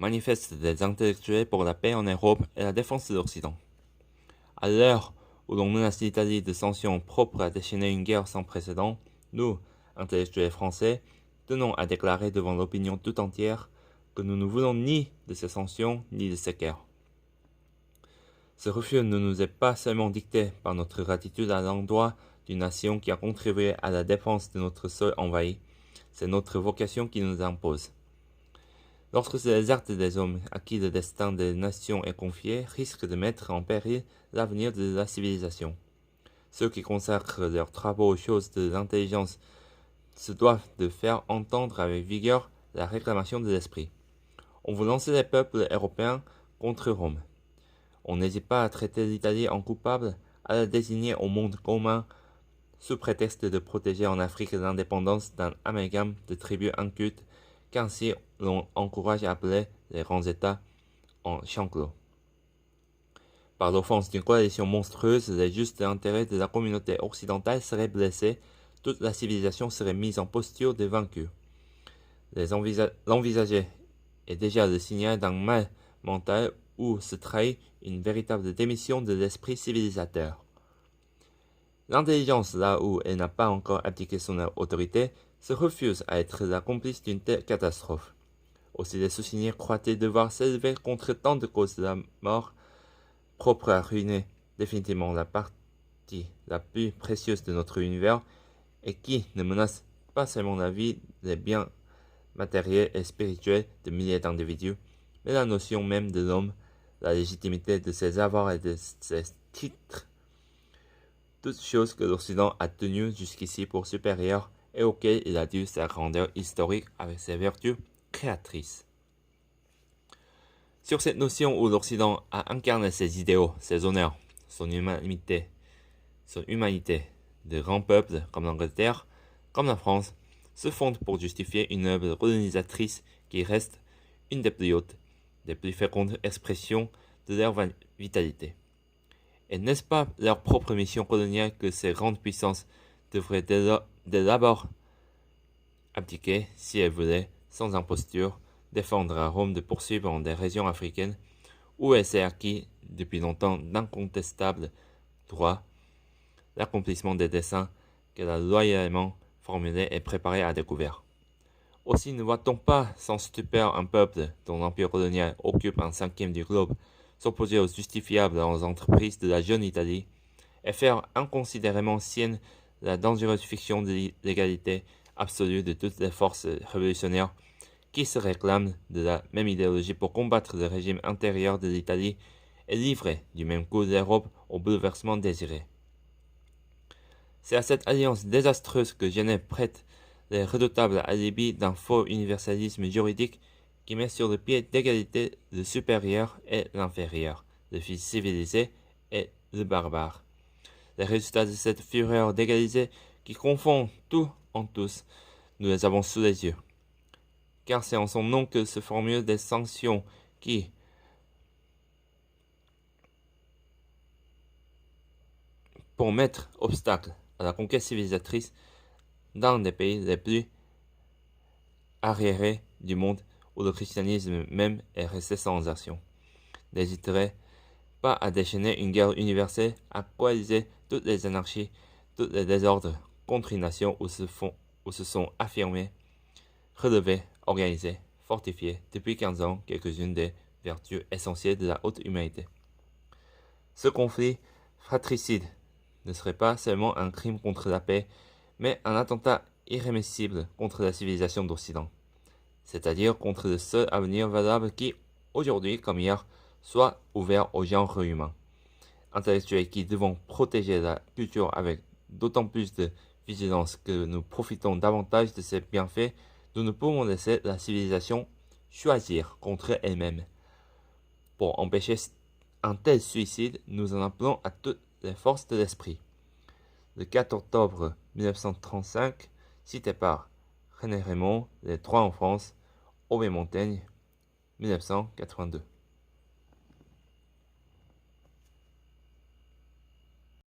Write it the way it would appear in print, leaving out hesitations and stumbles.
manifeste des intellectuels pour la paix en Europe et la défense de l'Occident. À l'heure où l'on menace l'Italie de sanctions propres à déchaîner une guerre sans précédent, nous, intellectuels français, tenons à déclarer devant l'opinion tout entière que nous ne voulons ni de ces sanctions ni de ces guerres. Ce refus ne nous est pas seulement dicté par notre gratitude à l'endroit d'une nation qui a contribué à la défense de notre sol envahi, c'est notre vocation qui nous impose. Lorsque c'est les actes des hommes à qui le destin des nations est confié risquent de mettre en péril l'avenir de la civilisation. Ceux qui consacrent leurs travaux aux choses de l'intelligence se doivent de faire entendre avec vigueur la réclamation de l'esprit. On veut lancer les peuples européens contre Rome. On n'hésite pas à traiter l'Italie en coupable, à la désigner au monde commun, sous prétexte de protéger en Afrique l'indépendance d'un amalgame de tribus incultes, qu'ainsi l'on encourage à appeler les grands États en chanclos. Par l'offense d'une coalition monstrueuse, les justes intérêts de la communauté occidentale seraient blessés, toute la civilisation serait mise en posture de vaincu. L'envisager est déjà le signal d'un mal mental où se trahit une véritable démission de l'esprit civilisateur. L'intelligence, là où elle n'a pas encore abdiqué son autorité, se refuse à être la complice d'une telle catastrophe. Aussi les soucis croient-ils devoir s'élever contre tant de causes de la mort, propres à ruiner définitivement la partie la plus précieuse de notre univers, et qui ne menace pas seulement la vie, les biens matériels et spirituels de milliers d'individus, mais la notion même de l'homme, la légitimité de ses avoirs et de ses titres, toutes choses que l'Occident a tenues jusqu'ici pour supérieures et auxquelles il a dû sa grandeur historique avec ses vertus créatrices. Sur cette notion où l'Occident a incarné ses idéaux, ses honneurs, son humanité, de grands peuples comme l'Angleterre, comme la France, se fonde pour justifier une œuvre colonisatrice qui reste une des plus hautes, des plus fécondes expressions de leur vitalité. Et n'est-ce pas leur propre mission coloniale que ces grandes puissances devraient dès d'abord abdiquer si elles voulaient, sans imposture, défendre à Rome de poursuivre dans des régions africaines où elle s'est acquis depuis longtemps d'incontestables droits, l'accomplissement des desseins qu'elle a loyalement formulés et préparés à découvert. Aussi ne voit-on pas sans stupeur un peuple dont l'empire colonial occupe un cinquième du globe s'opposer aux justifiables aux entreprises de la jeune Italie et faire inconsidérément sienne la dangereuse fiction de l'égalité absolue de toutes les forces révolutionnaires qui se réclament de la même idéologie pour combattre le régime intérieur de l'Italie et livrer du même coup l'Europe au bouleversement désiré. C'est à cette alliance désastreuse que Genève prête les redoutables alibis d'un faux universalisme juridique qui met sur le pied d'égalité le supérieur et l'inférieur, le fils civilisé et le barbare. Les résultats de cette fureur d'égaliser qui confond tout en tous, nous les avons sous les yeux. Car c'est en son nom que se formulent des sanctions qui, pour mettre obstacle à la conquête civilisatrice d'un des pays les plus arriérés du monde où le christianisme même est resté sans action, n'hésiterait pas à déchaîner une guerre universelle, à coaliser toutes les anarchies, tous les désordres contre une nation où se sont affirmés, relevés, organisés, fortifiés depuis 15 ans quelques-unes des vertus essentielles de la haute humanité. Ce conflit fratricide ne serait pas seulement un crime contre la paix, mais un attentat irrémissible contre la civilisation d'Occident, c'est-à-dire contre le seul avenir valable qui, aujourd'hui comme hier, soit ouvert au genre humain. Intellectuels qui devons protéger la culture avec d'autant plus de vigilance que nous profitons davantage de ses bienfaits, nous ne pouvons laisser la civilisation choisir contre elle-même. Pour empêcher un tel suicide, nous en appelons à toutes les forces de l'esprit. Le 4 octobre 1935, cité par René Raymond, Les Droits en France, Aubé Montaigne, 1982.